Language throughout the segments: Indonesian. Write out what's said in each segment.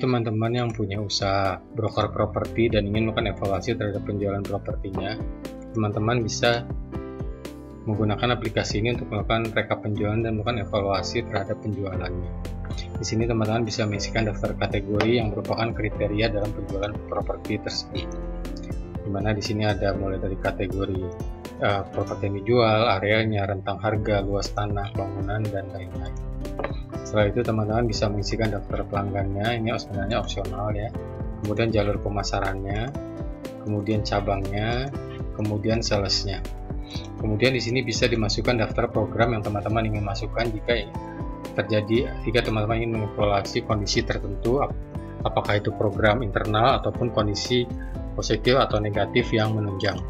Teman-teman yang punya usaha broker properti dan ingin melakukan evaluasi terhadap penjualan propertinya, teman-teman bisa menggunakan aplikasi ini untuk melakukan rekap penjualan dan melakukan evaluasi terhadap penjualannya. Di sini teman-teman bisa mengisikan daftar kategori yang merupakan kriteria dalam penjualan properti tersebut. Dimana di sini ada mulai dari kategori properti yang dijual, areanya, rentang harga, luas tanah, bangunan, dan lain-lain. Setelah itu teman-teman bisa mengisikan daftar pelanggannya, ini sebenarnya opsional ya. Kemudian jalur pemasarannya, kemudian cabangnya, kemudian salesnya. Kemudian di sini bisa dimasukkan daftar program yang teman-teman ingin masukkan jika teman-teman ingin mengevaluasi kondisi tertentu, apakah itu program internal ataupun kondisi positif atau negatif yang menunjang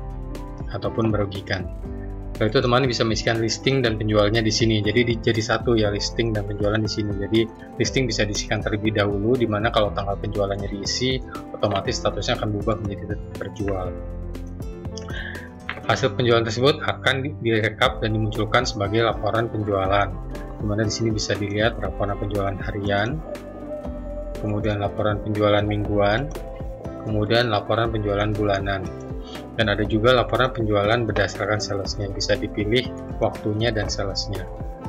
ataupun merugikan. Setelah itu teman-teman bisa mengisikan listing dan penjualnya di sini. Jadi jadi satu ya, listing dan penjualan di sini. Jadi listing bisa diisikan terlebih dahulu, di mana kalau tanggal penjualannya diisi, otomatis statusnya akan berubah menjadi terjual. Hasil penjualan tersebut akan direkap dan dimunculkan sebagai laporan penjualan. Di mana di sini bisa dilihat laporan penjualan harian, kemudian laporan penjualan mingguan, kemudian laporan penjualan bulanan. Dan ada juga laporan penjualan berdasarkan salesnya, bisa dipilih waktunya dan salesnya.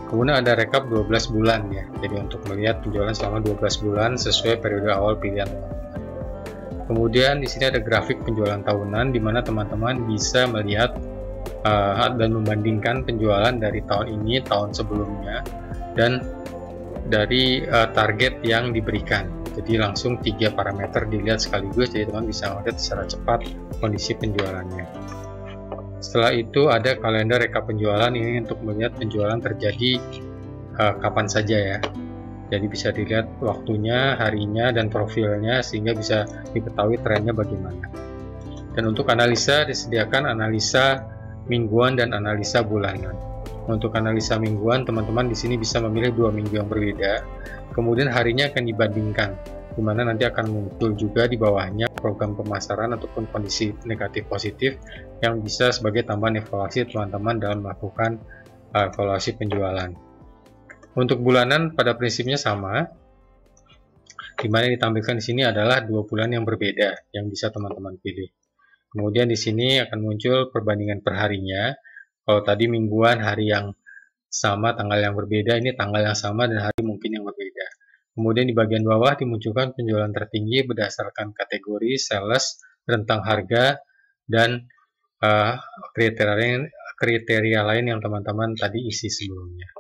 Kemudian ada rekap 12 bulan ya, jadi untuk melihat penjualan selama 12 bulan sesuai periode awal pilihan teman-teman. Kemudian di sini ada grafik penjualan tahunan, di mana teman-teman bisa melihat dan membandingkan penjualan dari tahun ini, tahun sebelumnya, dan dari target yang diberikan. Jadi langsung 3 parameter dilihat sekaligus, jadi teman bisa melihat secara cepat kondisi penjualannya. Setelah itu ada kalender rekap penjualan, ini untuk melihat penjualan terjadi kapan saja ya. Jadi bisa dilihat waktunya, harinya, dan profilnya sehingga bisa diketahui trennya bagaimana. Dan untuk analisa disediakan analisa mingguan dan analisa bulanan. Untuk analisa mingguan, teman-teman di sini bisa memilih 2 minggu yang berbeda. Kemudian harinya akan dibandingkan, di mana nanti akan muncul juga di bawahnya program pemasaran ataupun kondisi negatif positif yang bisa sebagai tambahan evaluasi teman-teman dalam melakukan evaluasi penjualan. Untuk bulanan pada prinsipnya sama, di mana ditampilkan di sini adalah 2 bulan yang berbeda yang bisa teman-teman pilih. Kemudian di sini akan muncul perbandingan perharinya. Kalau tadi mingguan hari yang sama, tanggal yang berbeda, ini tanggal yang sama dan hari mungkin yang berbeda. Kemudian di bagian bawah dimunculkan penjualan tertinggi berdasarkan kategori, sales, rentang harga, dan kriteria lain yang teman-teman tadi isi sebelumnya.